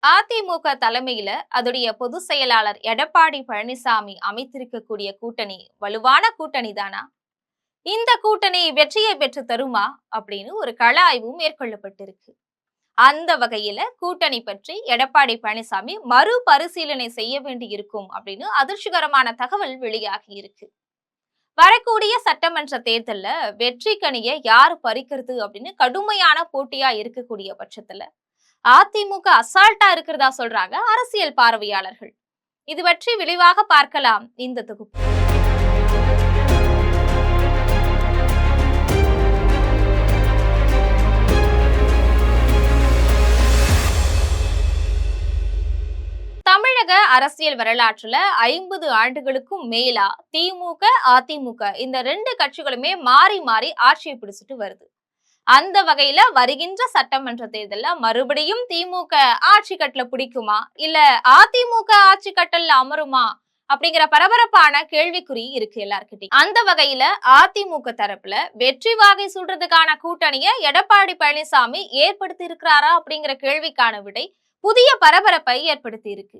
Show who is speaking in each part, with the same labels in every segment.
Speaker 1: அதிமுக தலைமையில அதோடைய பொதுச் செயலாளர் எடப்பாடி பழனிசாமி அமைத்திருக்கக்கூடிய கூட்டணி வலுவான கூட்டணி தானா? இந்த கூட்டணி வெற்றியை பெற்று தருமா அப்படின்னு ஒரு கள ஆய்வும் மேற்கொள்ளப்பட்டிருக்கு. அந்த வகையில கூட்டணி பற்றி எடப்பாடி பழனிசாமி மறுபரிசீலனை செய்ய வேண்டி இருக்கும் அப்படின்னு அதிர்ச்சிகரமான தகவல் வெளியாகி இருக்கு. வரக்கூடிய சட்டமன்ற தேர்தல்ல வெற்றி கனியை யாரு பறிக்கிறது அப்படின்னு கடுமையான போட்டியா இருக்கக்கூடிய பட்சத்துல அதிமுக அசால்ட்டா இருக்கிறதா சொல்றாங்க அரசியல் பார்வையாளர்கள். இது பற்றி விரிவாக பார்க்கலாம் இந்த தொகுப்பு. தமிழக அரசியல் வரலாற்றுல 50 ஆண்டுகளுக்கும் மேலா திமுக, அதிமுக இந்த ரெண்டு கட்சிகளுமே மாறி மாறி ஆட்சியை பிடிச்சிட்டு வருது. அந்த வகையில வருகின்ற சட்டமன்ற தேர்தல்ல மறுபடியும் திமுக ஆட்சி கட்டல பிடிக்குமா இல்ல அதிமுக ஆட்சி கட்டல்ல அமருமா அப்படிங்கிற பரபரப்பான கேள்விக்குறி இருக்கு எல்லார்கிட்டையும். அந்த வகையில அதிமுக தரப்புல வெற்றி வாகை சூடுறதுக்கான கூட்டணியை எடப்பாடி பழனிசாமி ஏற்படுத்தி இருக்கிறாரா அப்படிங்கிற கேள்விக்கான விடை புதிய பரபரப்பை ஏற்படுத்தி இருக்கு.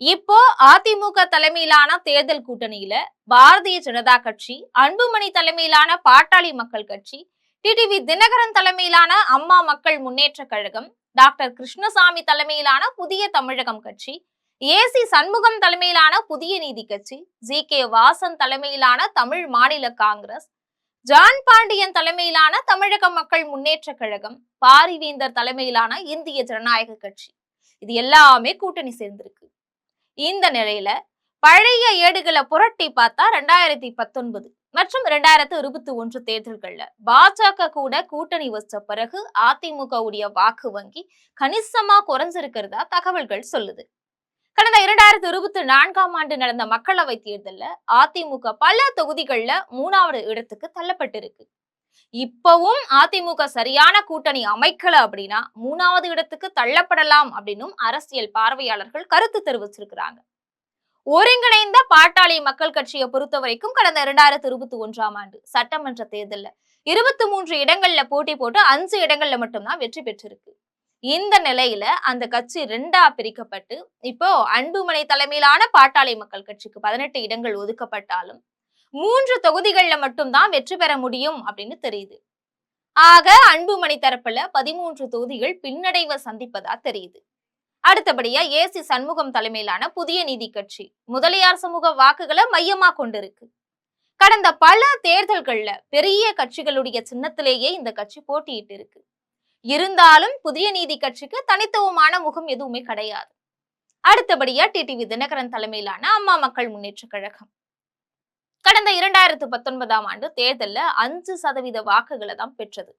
Speaker 1: இப்போ அதிமுக தலைமையிலான தேர்தல் கூட்டணியில பாரதிய ஜனதா கட்சி, அன்புமணி தலைமையிலான பாட்டாளி மக்கள் கட்சி, டிடிவி தினகரன் தலைமையிலான அம்மா மக்கள் முன்னேற்ற கழகம், டாக்டர் கிருஷ்ணசாமி தலைமையிலான புதிய தமிழகம் கட்சி, ஏசி சண்முகம் தலைமையிலான புதிய நீதி கட்சி, ஜி.கே. வாசன் தலைமையிலான தமிழ் மாநில காங்கிரஸ், ஜான் பாண்டியன் தலைமையிலான தமிழக மக்கள் முன்னேற்ற கழகம், பாரிவேந்தர் தலைமையிலான இந்திய ஜனநாயக கட்சி, இது எல்லாமே கூட்டணி சேர்ந்திருக்கு. இந்த நிலையில பழைய ஏடுகளை புரட்டி பார்த்தா 2019 மற்றும் 2021 தேர்தல்கள்ல பாஜக கூட கூட்டணி வச்ச பிறகு அதிமுக உடைய வாக்கு வங்கி கணிசமா குறைஞ்சிருக்கிறதா தகவல்கள் சொல்லுது. கடந்த 2024ஆம் ஆண்டு நடந்த மக்களவை தேர்தல்ல அதிமுக பல தொகுதிகள்ல 3வது இடத்துக்கு தள்ளப்பட்டிருக்கு. இப்பவும் அதிமுக சரியான கூட்டணி அமைக்கல அப்படின்னா 3வது இடத்துக்கு தள்ளப்படலாம் அப்படின்னும் அரசியல் பார்வையாளர்கள் கருத்து தெரிவிச்சிருக்கிறாங்க. ஒருங்கிணைந்த பாட்டாளி மக்கள் கட்சியை பொறுத்த வரைக்கும் கடந்த 2021ஆம் ஆண்டு சட்டமன்ற தேர்தல்ல 23 இடங்கள்ல போட்டி போட்டு 5 இடங்கள்ல மட்டும்தான் வெற்றி பெற்றிருக்கு. இந்த நிலையில அந்த கட்சி 2ஆ பிரிக்கப்பட்டு இப்போ அன்புமணி தலைமையிலான பாட்டாளி மக்கள் கட்சிக்கு 18 இடங்கள் ஒதுக்கப்பட்டாலும் 3 தொகுதிகள்ல மட்டும்தான் வெற்றி பெற முடியும் அப்படின்னு தெரியுது. ஆக அன்புமணி தரப்புல 13 தொகுதிகள் பின்னடைவை சந்திப்பதா தெரியுது. அடுத்தபடியா ஏசி சண்முகம் தலைமையிலான புதிய நீதி கட்சி முதலியார் சமூக வாக்குகளை மையமா கொண்டிருக்கு. கடந்த பல தேர்தல்கள்ல பெரிய கட்சிகளுடைய சின்னத்திலேயே இந்த கட்சி போட்டியிட்டு இருக்கு. இருந்தாலும் புதிய நீதி கட்சிக்கு தனித்துவமான முகம் எதுவுமே கிடையாது. அடுத்தபடியா டிடிவி தினகரன் தலைமையிலான அம்மா மக்கள் முன்னேற்ற கழகம் கடந்த 2019ஆம் ஆண்டு தேர்தல்ல 5% வாக்குகளை தான் பெற்றது.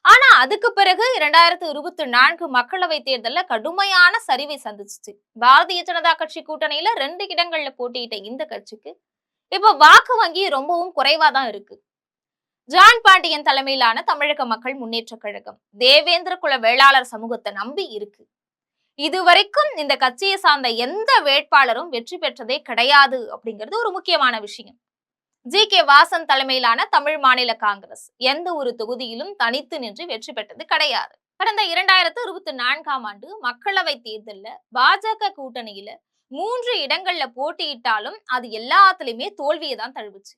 Speaker 1: ஆனா அதுக்கு பிறகு 2024 மக்களவை தேர்தல்ல கடுமையான சரிவை சந்திச்சு பாரதிய ஜனதா கட்சி கூட்டணியில 2 இடங்கள்ல போட்டியிட்ட இந்த கட்சிக்கு இப்ப வாக்கு வங்கி ரொம்பவும் குறைவா தான் இருக்கு. ஜான் பாண்டியன் தலைமையிலான தமிழக மக்கள் முன்னேற்ற கழகம் தேவேந்திர குல வேளாளர் சமூகத்தை நம்பி இருக்கு. இதுவரைக்கும் இந்த கட்சியை சார்ந்த எந்த வேட்பாளரும் வெற்றி பெற்றதே கிடையாது அப்படிங்கிறது ஒரு முக்கியமான விஷயம். ஜி.கே. வாசன் தலைமையிலான தமிழ் மாநில காங்கிரஸ் எந்த ஒரு தொகுதியிலும் தனித்து நின்று வெற்றி பெற்றது கிடையாது. கடந்த 2024ஆம் ஆண்டு மக்களவை தேர்தல்ல பாஜக கூட்டணியில 3 இடங்கள்ல போட்டியிட்டாலும் அது எல்லாத்திலுமே தோல்வியை தான் தழுவுச்சு.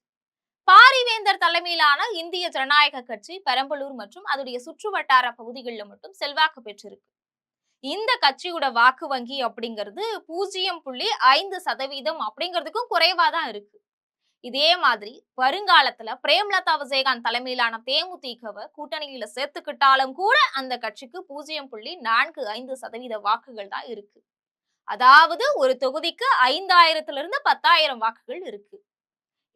Speaker 1: பாரிவேந்தர் தலைமையிலான இந்திய ஜனநாயக கட்சி பெரம்பலூர் மற்றும் அதோடைய சுற்று வட்டார பகுதிகளில் மட்டும் செல்வாக்கு பெற்றிருக்கு. இந்த கட்சியோட வாக்கு வங்கி அப்படிங்கிறது 0.5% அப்படிங்கிறதுக்கும் குறைவாதான் இருக்கு. இதே மாதிரி வருங்காலத்துல பிரேமலதா விஜயகாந்த் தலைமையிலான தேமுதிகவை கூட்டணியில சேர்த்துக்கிட்டாலும் கூட அந்த கட்சிக்கு 0.45% வாக்குகள் தான் இருக்கு. அதாவது ஒரு தொகுதிக்கு 5000 10,000 வாக்குகள் இருக்கு.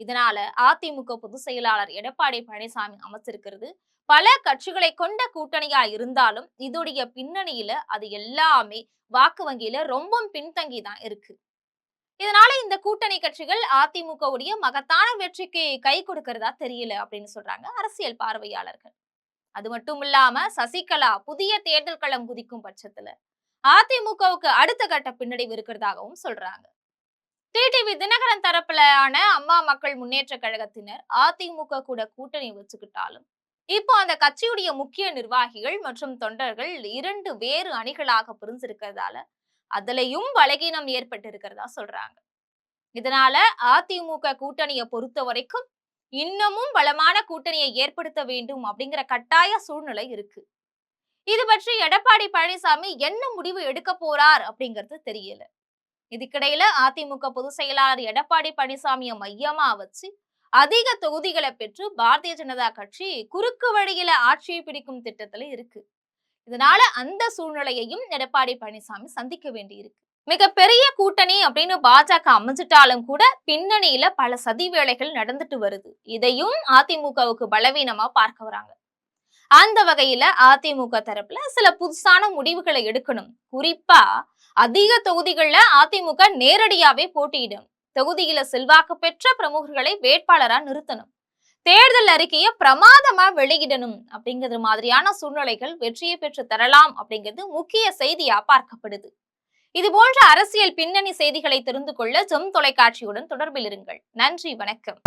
Speaker 1: இதனால அதிமுக பொதுச் செயலாளர் எடப்பாடி பழனிசாமி அமைச்சிருக்கிறது பல கட்சிகளை கொண்ட கூட்டணியா இருந்தாலும் இதோடைய பின்னணியில அது எல்லாமே வாக்கு வங்கியில ரொம்ப பின்தங்கி தான் இருக்கு. இதனால இந்த கூட்டணி கட்சிகள் அதிமுகவுடைய மகத்தான வெற்றிக்கு கை கொடுக்கிறதா தெரியல அப்படின்னு சொல்றாங்க அரசியல் பார்வையாளர்கள். அது மட்டும் இல்லாம சசிகலா புதிய தேர்தல் களம் குதிக்கும் பட்சத்துல அதிமுகவுக்கு அடுத்த கட்ட பின்னடைவு இருக்கிறதாகவும் சொல்றாங்க. டிடிவி தினகரன் தரப்புலான அம்மா மக்கள் முன்னேற்ற கழகத்தினர் அதிமுக கூட கூட்டணி வச்சுக்கிட்டாலும் இப்போ அந்த கட்சியுடைய முக்கிய நிர்வாகிகள் மற்றும் தொண்டர்கள் 2 வேறு அணிகளாக பிரிஞ்சிருக்கிறதால அதுலயும் பலகீனம் ஏற்பட்டு இருக்கிறதா சொல்றாங்க. இதனால அதிமுக கூட்டணியை பொறுத்த வரைக்கும் இன்னமும் பலமான கூட்டணியை ஏற்படுத்த வேண்டும் அப்படிங்கிற கட்டாய சூழ்நிலை இருக்கு. இது பற்றி எடப்பாடி பழனிசாமி என்ன முடிவு எடுக்க போறார் அப்படிங்கிறது தெரியல. இதுக்கிடையில அதிமுக பொதுச் செயலாளர் எடப்பாடி பழனிசாமியை மையமா வச்சு அதிக தொகுதிகளை பெற்று பாரதிய ஜனதா கட்சி குறுக்கு வழியில ஆட்சியை பிடிக்கும் திட்டத்துல இருக்கு. இதனால அந்த சூழ்நிலையையும் எடப்பாடி பழனிசாமி சந்திக்க வேண்டி இருக்கு. மிகப்பெரிய கூட்டணி அப்படின்னு பாஜக அமைஞ்சிட்டாலும் கூட பின்னணியில பல சதி வேலைகள் நடந்துட்டு வருது. இதையும் அதிமுகவுக்கு பலவீனமா பார்க்க வராங்க. அந்த வகையில அதிமுக தரப்புல சில புதுசான முடிவுகளை எடுக்கணும். குறிப்பா அதிக தொகுதிகள்ல அதிமுக நேரடியாவே போட்டியிடும். தொகுதியில செல்வாக்கு பெற்ற பிரமுகர்களை வேட்பாளரா நிறுத்தணும். தேர்தல் அறிக்கையை பிரமாதமா வெளியிடணும் அப்படிங்கிறது மாதிரியான சூழ்நிலைகள் வெற்றியை பெற்று தரலாம் அப்படிங்கிறது முக்கிய செய்தியா பார்க்கப்படுது. இது போன்ற அரசியல் பின்னணி செய்திகளை தெரிந்து கொள்ள ஜெம் தொலைக்காட்சியுடன் தொடர்பில் இருங்கள். நன்றி, வணக்கம்.